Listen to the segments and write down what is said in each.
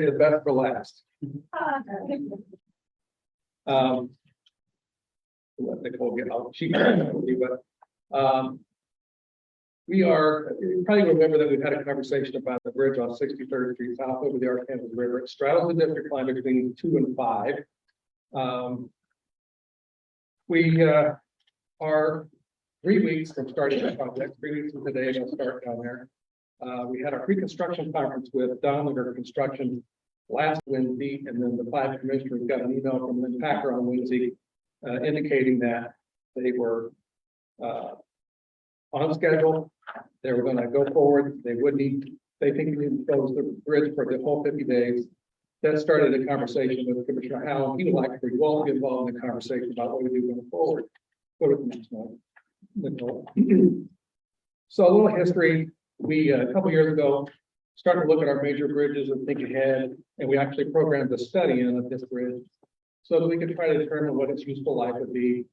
the best for last. Let Nicole get out. She but we are, you probably remember that we've had a conversation about the bridge on 63rd Street south over the Arkansas River. It straddles the district line between 2 and 5. We are 3 weeks from starting the project, 3 weeks from today, we'll start down there. We had our pre-construction conference with Donlinger Construction last Wednesday, and then the 5 commissioners got an email from Lynn Packer on Wednesday indicating that they were on schedule. They were going to go forward. They think we need to close the bridge for the whole 50 days. That started a conversation with Commissioner Howell. He would like for you all to be involved in the conversation about what we do going forward. Go to the next one, Nicole. So a little history. We, a couple years ago, started to look at our major bridges and think ahead, and we actually programmed a study in of this bridge so that we could try to determine what its useful life would be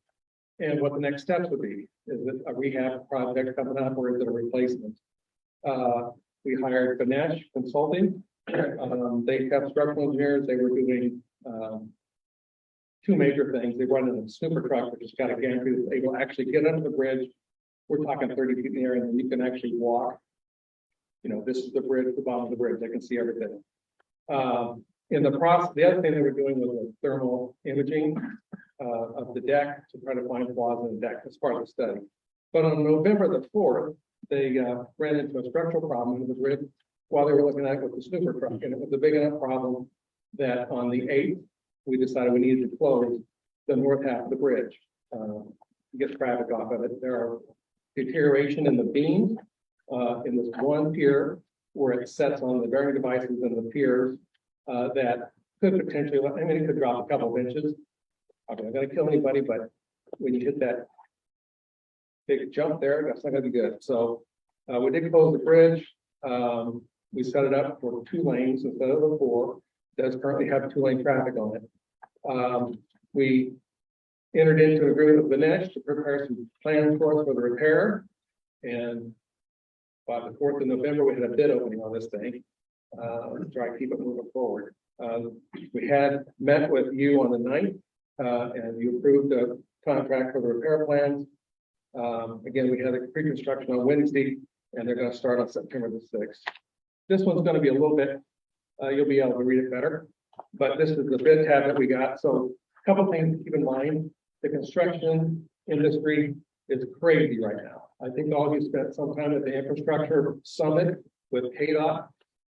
and what the next steps would be. Is it a rehab project coming up, or is it a replacement? We hired Ganesh Consulting. They have structural engineers. They were doing 2 major things. They run in a snooper truck, which has got a gantry that's able to actually get under the bridge. We're talking 30 feet in the air, and then you can actually walk. You know, this is the bridge, the bottom of the bridge. They can see everything. In the process, the other thing they were doing was a thermal imaging of the deck to try to find flaws in the deck as part of the study. But on November the 4th, they ran into a structural problem in the bridge while they were looking at it with the snooper truck. And it was a big enough problem that on the 8th, we decided we needed to close the north half of the bridge to get traffic off of it. There are deterioration in the beams in this one pier where it sets on the bearing devices and the piers that could potentially, I mean, it could drop a couple of inches. I'm not going to kill anybody, but when you hit that big jump there, that's not going to be good. So we did close the bridge. We set it up for 2 lanes instead of the 4. It does currently have 2-lane traffic on it. We entered into an agreement with Ganesh to prepare some plans for us for the repair. And by the 4th of November, we had a bid opening on this thing to try to keep it moving forward. We had met with you on the 9th. And you approved the contract for the repair plans. Again, we had a pre-construction on Wednesday, and they're going to start on September the 6th. This one's going to be a little bit, you'll be able to read it better, but this is the bid tab that we got. So a couple things to keep in mind. The construction industry is crazy right now. I think all of you spent some time at the infrastructure summit with KDOT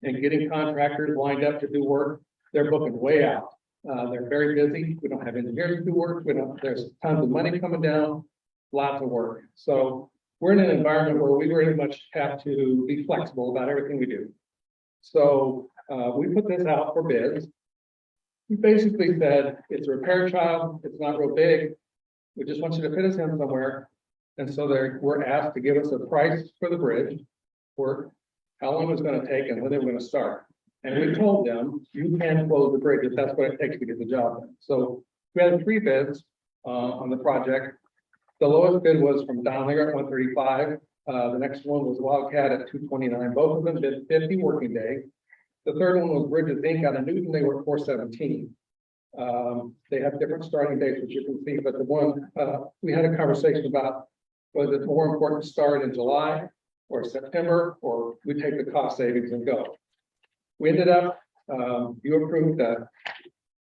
and getting contractors lined up to do work. They're booking way out. They're very busy. We don't have engineers to do work. There's tons of money coming down, lots of work. So we're in an environment where we very much have to be flexible about everything we do. So we put this out for bids. We basically said it's a repair job. It's not real big. We just want you to fit us in somewhere. And so we're asked to give us a price for the bridge work, how long it's going to take, and when they were going to start. And we told them, you can close the bridge if that's what it takes to get the job done. So we had 3 bids on the project. The lowest bid was from Donlinger at 135. The next one was Wildcat at 229. Both of them bid 50 working day. The third one was Bridges Inc. out of Newton. They were 417. They have different starting dates, which you can see, but the one we had a conversation about, was it more important to start in July or September, or we take the cost savings and go. We ended up, you approved the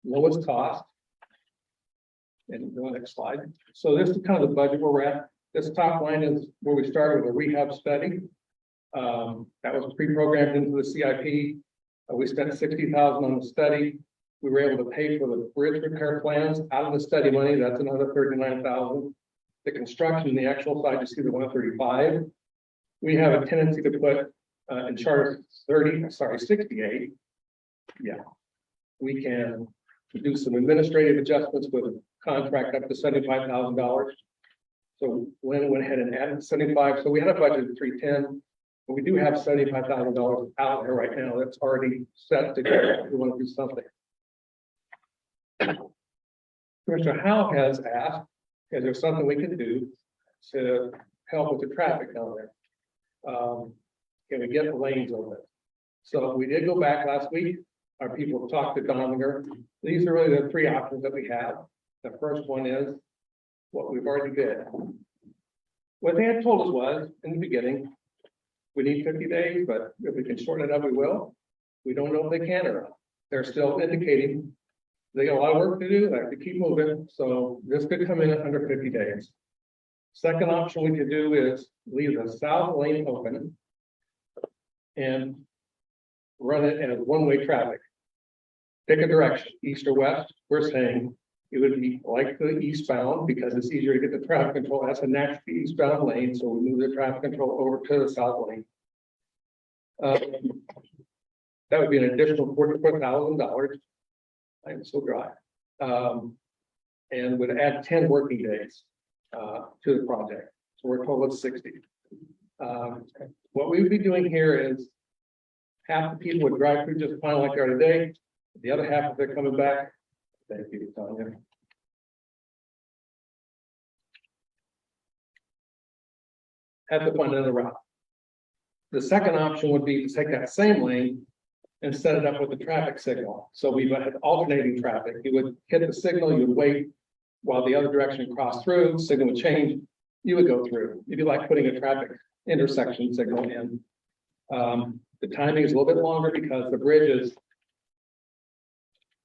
lowest cost. And go next slide. So this is kind of the budget where we're at. This top line is where we started with a rehab study. That was pre-programmed into the CIP. We spent $60,000 on the study. We were able to pay for the bridge repair plans out of the study money. That's another $39,000. The construction, the actual side, you see the 135. We have a tendency to put in chart 68. Yeah, we can do some administrative adjustments with a contract up to $75,000. So Lynn went ahead and added 75. So we had a budget of 310, but we do have $75,000 out there right now that's already set to go if we want to do something. Commissioner Howe has asked, is there something we can do to help with the traffic down there? Can we get the lanes open? So we did go back last week our people have talked to Dominger. These are really the three options that we have. The first one is what we've already bid. What they had told us was, in the beginning, we need 50 days, but if we can shorten it up, we will. We don't know if they can or not. They're still indicating they got a lot of work to do, they have to keep moving, so this could come in at under 50 days. Second option we could do is leave the south lane open and run it as one-way traffic. Pick a direction, east or west. We're saying it would be like the eastbound because it's easier to get the traffic control. That's a natural eastbound lane, so we move the traffic control over to the south lane. That would be an additional $44,000. I'm so dry. And would add 10 working days to the project. So we're total of 60. What we would be doing here is half the people would drive through just fine like they are today. The other half, if they're coming back, thank you, Tanya. Have to find another route. The second option would be to take that same lane and set it up with a traffic signal. So we would have alternating traffic. You would hit the signal, you would wait while the other direction crossed through, signal would change, you would go through. It'd be like putting a traffic intersection signal in. The timing is a little bit longer because the bridge is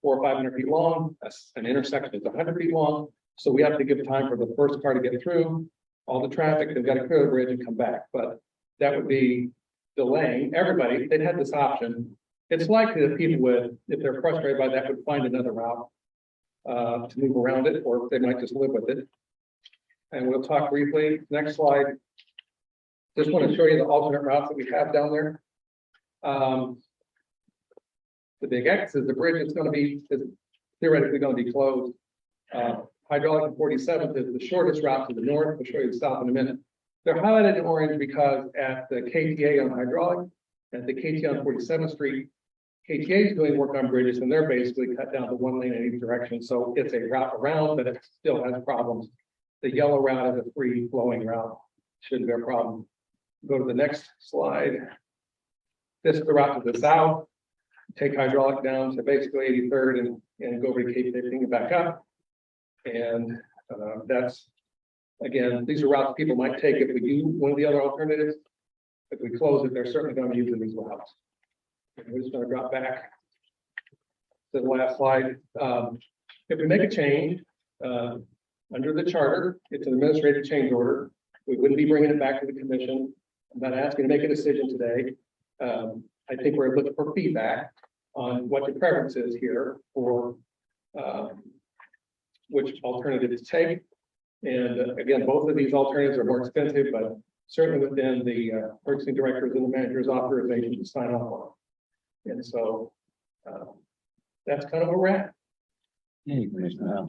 400 or 500 feet long. That's an intersection is 100 feet long. So we have to give time for the first car to get through all the traffic. They've got to clear the bridge and come back. But that would be delaying everybody. They'd had this option. It's likely that people would, if they're frustrated by that, would find another route to move around it, or they might just live with it. And we'll talk briefly. Next slide. Just want to show you the alternate routes that we have down there. The big X is the bridge is going to be theoretically going to be closed. Hydraulic and 47th is the shortest route to the north. We'll show you the south in a minute. They're highlighted in orange because at the KTA on hydraulic, at the KTA on 47th Street, KTA is doing work on bridges and they're basically cut down to one lane in each direction. So it's a route around, but it still has problems. The yellow route is a free flowing route. Shouldn't be a problem. Go to the next slide. This is the route to the south. Take hydraulic down to basically 83rd and go over to KTA and back up. And that's, again, these are routes people might take if we do one of the other alternatives. If we close it, they're certainly going to be using these routes. And we're just going to drop back to the last slide. If we make a change under the charter, it's an administrative change order. We wouldn't be bringing it back to the commission. I'm not asking to make a decision today. I think we're looking for feedback on what the preference is here for which alternative to take. And again, both of these alternatives are more expensive, but certainly within the purchasing director's and the manager's authorization to sign off on. And so that's kind of where we're at. Thank you, Mr.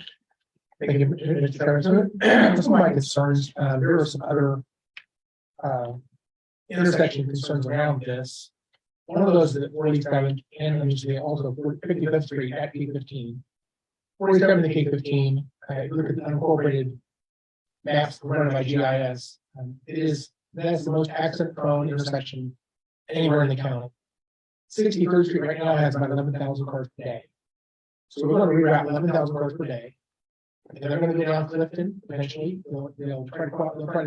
Chairman. So, some of my concerns, there are some other intersection concerns around this. One of those that 47 and also 55th Street at K15. 47 to K15, look at the unincorporated maps run by GIS. That's the most accident prone intersection anywhere in the county. 63rd Street right now has about 11,000 cars per day. So we're going to reroute 11,000 cars per day. And they're going to get down Clifton eventually. They'll try to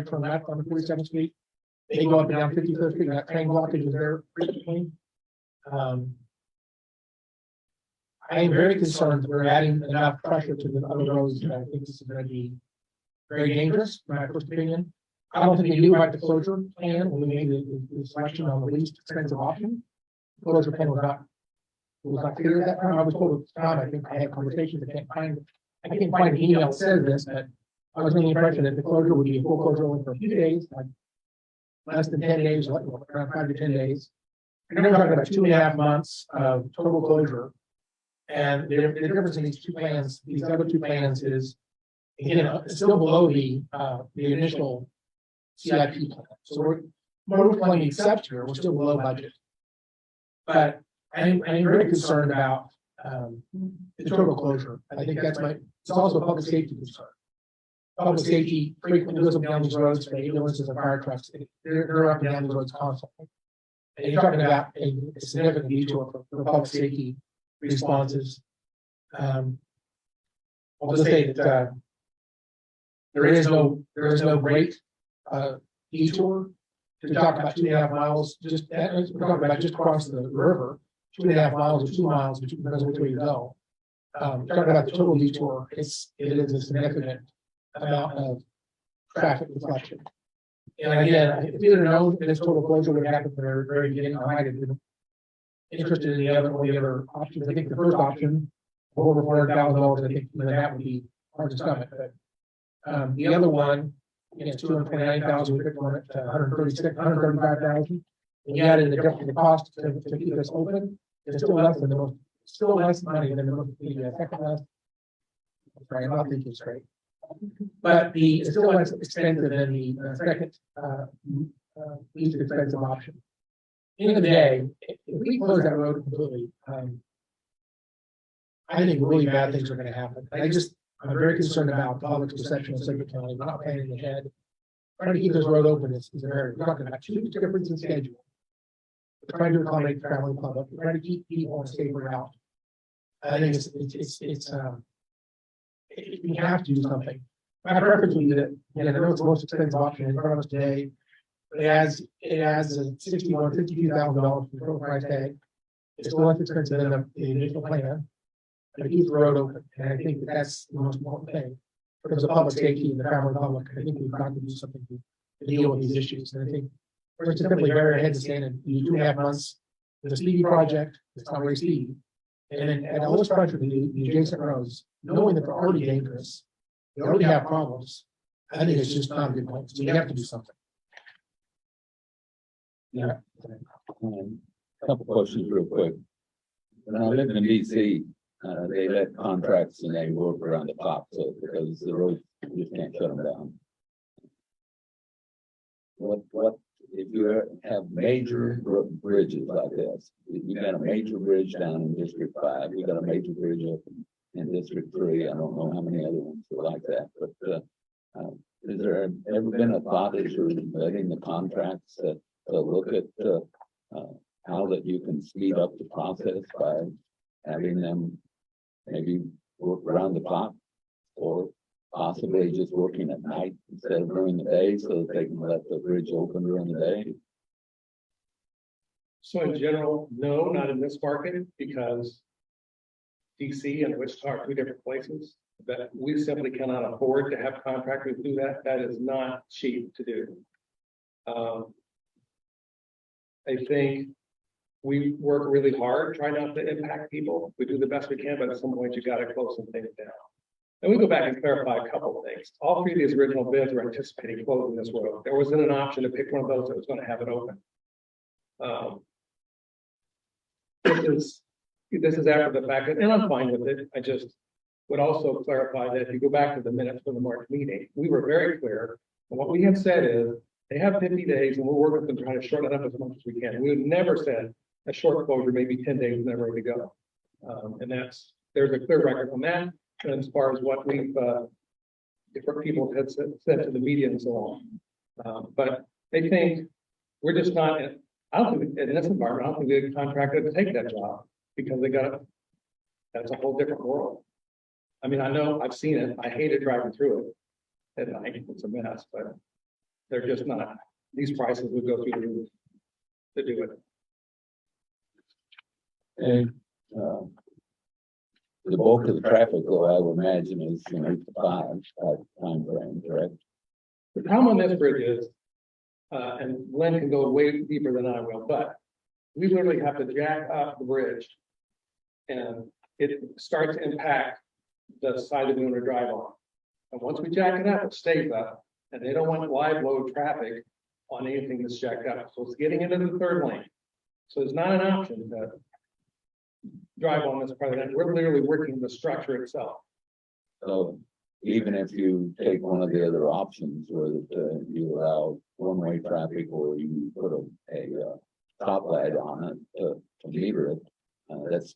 turn left on 47th Street. They go up and down 53rd Street. That train blockage is there frequently. I am very concerned that we're adding enough pressure to the other roads that I think this is going to be very dangerous, in my first opinion. I don't think we knew about the closure plan when we made the selection on the least expensive option. The closure plan was not clear at that time. I was told at the time, I think I had conversations, I can't find an email that says this, but I was under the impression that the closure would be a full closure only for a few days, like less than 10 days, around 5 to 10 days. And then we're talking about 2.5 months of total closure. And the difference in these two plans, these other two plans is, again, it's still below the initial CIP plan. So we're playing except here, we're still below budget. But I'm very concerned about the total closure. I think it's also a public safety concern. Public safety frequently goes up and down these roads for ambulances and fire trucks. They're up and down these roads constantly. And you're talking about a significant detour for public safety responses. I'll just say that there is no great detour to talk about 2.5 miles. Just we're talking about just across the river, 2.5 miles or 2 miles, which depends which way you go. Talking about the total detour, it is a significant amount of traffic reflection. And again, if you didn't know this total closure would happen from the very beginning, I might have been interested in the other options. I think the first option, over $400,000, I think that would be hard to stomach. But the other one, it's 229,000. We picked one at 135,000. And you add in the cost to keep us open. It's still less money than the second last. Sorry, I'm not thinking straight. But it's still less expensive than the second least expensive option. At the end of the day, if we close that road completely, I think really bad things are going to happen. I'm very concerned about public perception of Central County. We're not planning ahead. Trying to keep this road open is very. We're talking about 2 difference in schedule. We're trying to accommodate the traveling public. We're trying to keep people on a safer route. I think we have to do something. My preference would be that, I know it's the most expensive option in front of us today, but it adds a $52,000 for the total price tag. It's still less expensive than the initial plan, but it keeps the road open. And I think that's the most important thing. Because the public safety and the traveling public, I think we've got to do something to deal with these issues. And I think we're just simply very ahead to stand and do 2.5 months with a speedy project. It's not very speedy. And then at all this pressure to the adjacent roads, knowing that they're already dangerous, they already have problems. I think it's just not a good point. So you have to do something. Yeah. A couple questions real quick. When I lived in DC, they let contracts and they work around the clock, so because the roads you just can't shut them down. What if you have major bridges like this? You got a major bridge down in District 5. We got a major bridge up in District 3. I don't know how many other ones are like that, but has there ever been a thought as you're letting the contracts to look at how that you can speed up the process by having them maybe work around the clock, or possibly just working at night instead of during the day, so that they can let the bridge open during the day? So in general, no, not in this market, because DC and Wichita are 2 different places that we simply cannot afford to have contractors do that. That is not cheap to do. I think we work really hard, try not to impact people. We do the best we can, but at some point you got to close some things down. And we go back and clarify a couple of things. All 3 of these original bids were anticipating closing this road. There wasn't an option to pick one of those that was going to have it open. This is after the fact, and I'm fine with it. I just would also clarify that if you go back to the minutes from the March meeting, we were very clear. And what we have said is they have 50 days and we'll work with them trying to shorten it up as much as we can. We would never said a short closure, maybe 10 days, and they're ready to go. And there's a clear record on that. And as far as what we've different people had said to the media and so on. But I think we're just not, I don't think in this environment, I don't think they're contracted to take that job because that's a whole different world. I mean, I know I've seen it. I hated driving through it at night. It's a mess, but they're just not, these prices would go through the roof to do it. And the bulk of the traffic, though, I would imagine, is 8 to 5 time frame, correct? The problem on this bridge is, and Glenn can go way deeper than I will, but we literally have to jack up the bridge and it starts to impact the side that we want to drive on. And once we jack it up, it stays up, and they don't want live load traffic on anything that's jacked up. So it's getting into the 3rd lane. So it's not an option to drive on this part of that. We're literally working the structure itself. So even if you take one of the other options where you allow one-way traffic or you put a stop light on it to meter it, that's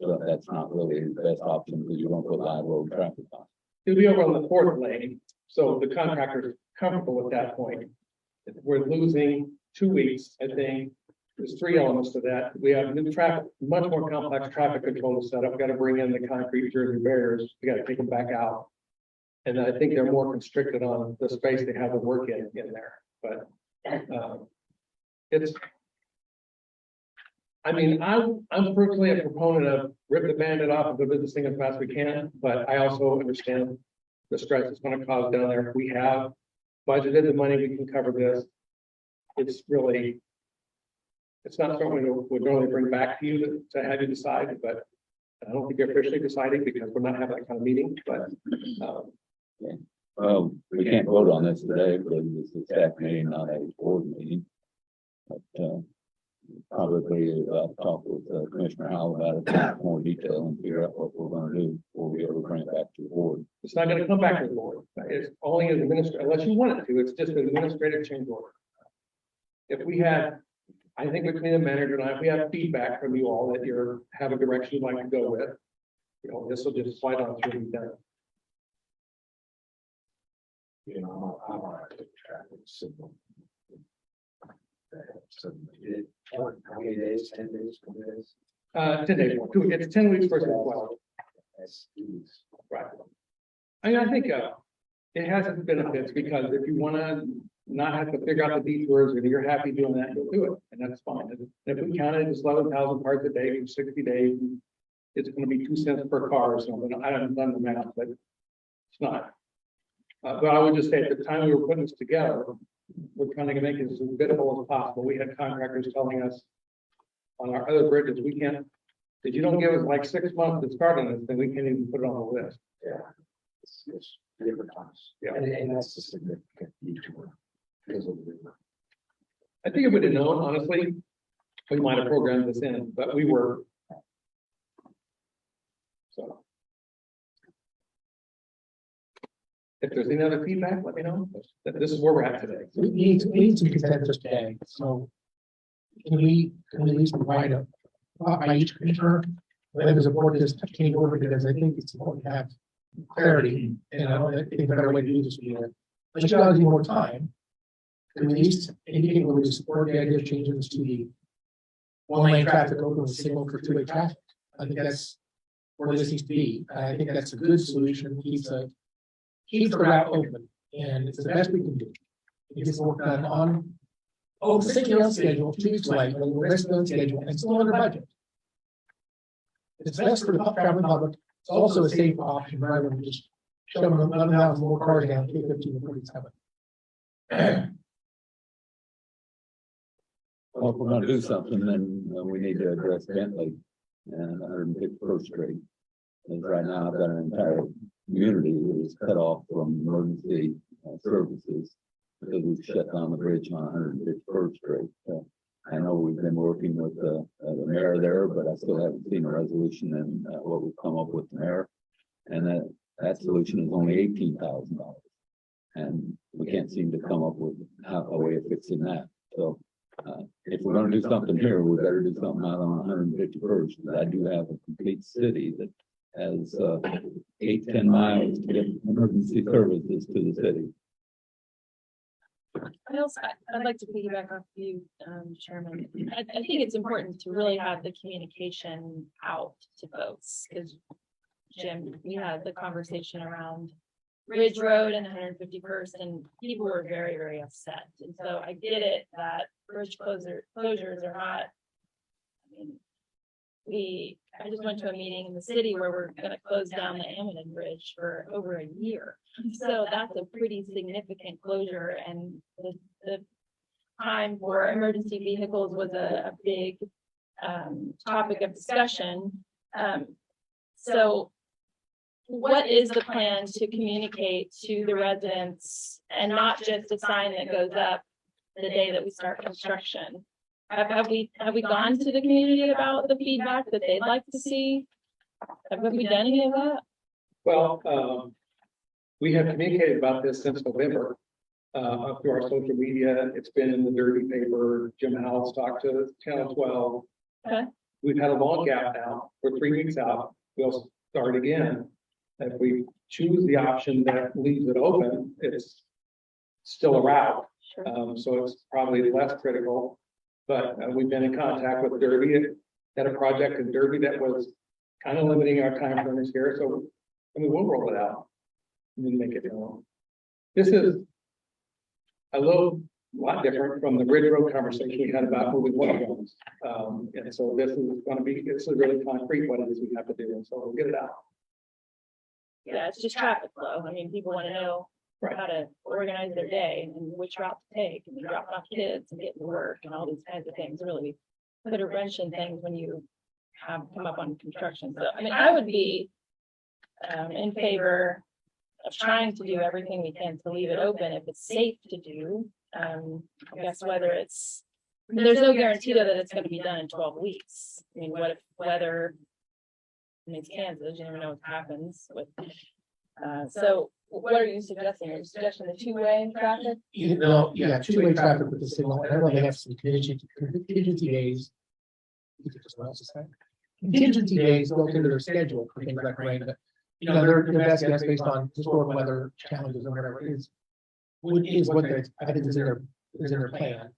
not really the best option because you won't put live road traffic on. It'll be over on the 4th lane, so the contractor's comfortable at that point. We're losing 2 weeks, I think, there's three elements to that. We have new traffic, much more complex traffic control set up. We've got to bring in the concrete Jersey barriers. We got to take them back out. And I think they're more constricted on the space they have to work in there. But it's, I mean, I'm personally a proponent of rip the bandit off of the business thing as fast as we can, but I also understand the stress it's going to cause down there. We have budgeted the money, we can cover this. It's really, it's not something we would normally bring back to you to have you decide, but I don't think you're officially deciding because we're not having that kind of meeting, but Well, we can't vote on this today because it's a staff meeting, not a board meeting. But probably talk with Commissioner Howell about it in more detail and figure out what we're going to do before we ever bring it back to the board. it's not going to come back to the board. It's only an administrative, unless you want it to, it's just an administrative change order. If we had, I think between the manager and I, if we have feedback from you all that you're have a direction you'd like to go with, you know, this will just slide on through and done. You know, I'm all right with traffic signal. So how many days, 10 days, 20 days? 10 days more, 2 it's 10 weeks versus 12. That's 2 weeks. Right. I mean, I think it has its benefits because if you want to not have to figure out the detours and you're happy doing that, you'll do it, and that's fine. And if we counted it's 11,000 cars a day for 60 days, it's going to be 2 cents per car or something. I haven't done the math, but it's not. But I would just say at the time we were putting this together, we're trying to make it as biddable as possible. We had contractors telling us on our other bridges, we can't, if you don't give us like 6 months to start on this, then we can't even put it on the list. Yeah. It's different times. Yeah. And that's a significant detour. Because of the river. I think if we'd have known, honestly, we might have programmed this in, but we were. So. If there's any other feedback, let me know. This is where we're at today. We need some consensus today, so can we at least provide a, by each commissioner, whether there's a board this change order, because I think it's important to have clarity, and I don't think a better way to do this would be to, let you guys need more time. Can we at least indicate whether we support the idea of changing this to the one-lane traffic open with signal for two-way traffic? I think that's where this needs to be. I think that's a good solution, keeps the route open, and it's the best we can do. It gets work done on, sticking on schedule, 2 weeks late, and the rest of the schedule, and still under budget. It's best for the traveling public. It's also a safe option rather than just shoving 11,000 more cars down K15 and 47. Well, if we're going to do something, then we need to address Bentley and 151st Street. Because right now I've got an entire community that is cut off from emergency services because we've shut down the bridge on 151st Street. I know we've been working with the mayor there, but I still haven't seen a resolution and what we've come up with the mayor. And that solution is only $18,000. And we can't seem to come up with a way of fixing that. So if we're going to do something here, we better do something out on 151st. I do have a complete city that has 8-10 miles to get emergency services to the city. I'd like to piggyback off you, Chairman. I think it's important to really have the communication out to folks, because Jim, we had the conversation around Ridge Road and 151st, and people were very, very upset. And so I get it that bridge closures are not, I mean, I just went to a meeting in the city where we're gonna close down the Amidon Bridge for over a year. So that's a pretty significant closure, and the time for emergency vehicles was a big topic of discussion. So what is the plan to communicate to the residents and not just a sign that goes up the day that we start construction? Have we gone to the community about the feedback that they'd like to see? Have we done any of that? Well, we have communicated about this since November up through our social media. It's been in the Derby paper. Jim Howell's talked to Channel 12. Okay. We've had a long gap now. We're 3 weeks out. We'll start again. If we choose the option that leaves it open, it's still a route. Sure. So it's probably less critical. But we've been in contact with Derby, had a project in Derby that was kind of limiting our time frames here, so, I mean, we'll roll it out. And then make it known. This is a lot different from the Ridge Road conversation we had about moving water zones. And so this is really concrete what it is we have to do, and so we'll get it out. Yeah, it's just traffic flow. I mean, people want to know Right. how to organize their day and which route to take and dropping off kids and getting to work and all these kinds of things. Really put a wrench in things when you have come up on construction. So, I mean, I would be in favor of trying to do everything we can to leave it open if it's safe to do. I guess whether there's no guarantee though that it's going to be done in 12 weeks. I mean, what if weather, I mean, it's Kansas, you never know what happens with, so what are you suggesting? Are you suggesting the two-way traffic? Yeah, two-way traffic with the signal, and I know they have some contingency days. Contingency days built into their schedule for things like rain, but, you know, their best guess based on historical weather challenges or whatever is what I think is in their plan.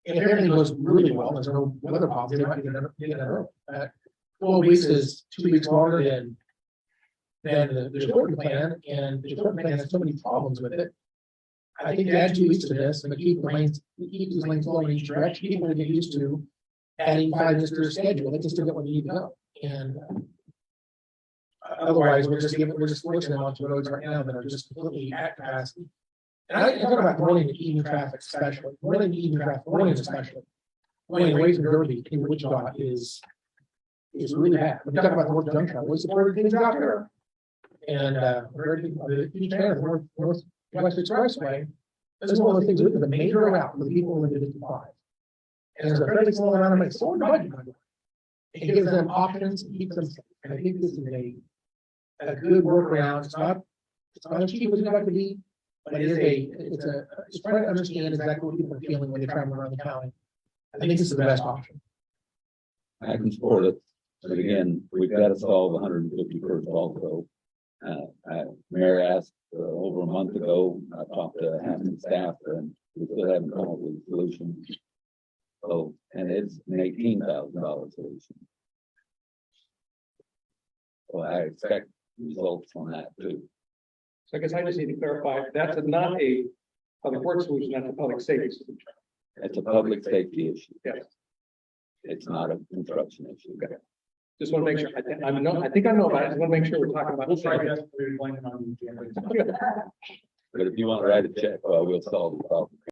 If everything goes really well, there's no weather problems, they might get it early. 12 weeks is 2 weeks longer than the shortened plan, and the shortened plan has so many problems with it. I think to add 2 weeks to this, and keep these lanes flowing in each direction, people will get used to adding 5 minutes to their schedule, they can still get when they need to go. And otherwise, we're just forcing them onto roads right now that are just completely at capacity. And I talk about morning and evening traffic especially, morning especially. Morning away from Derby in Wichita is really bad. When you talk about the North Junction, we supported things out there. And each fan of the Northwest Expressway, this is one of the things, with the major route for the people in the 55. And there's a fairly small amount of money, so we're budget. It gives them options, it keeps them safe. And I think this is a good workaround. It's not as cheap as it's got to be, but it's trying to understand exactly what people are feeling when they're traveling around the county. I think this is the best option. I can support it, but again, we've got to solve 151st also. Mayor asked over a month ago, I talked to Hammond staff and we still haven't come up with a solution. So, and it's an $18,000 solution. So I expect results on that too. So I guess I just need to clarify, that's not a public works solution, that's a public safety solution. It's a public safety issue. Yes. It's not a construction issue. Okay. Just want to make sure, I think I know about it, just want to make sure we're talking about. We'll try to. But if you want to write a check, well, we'll solve the problem.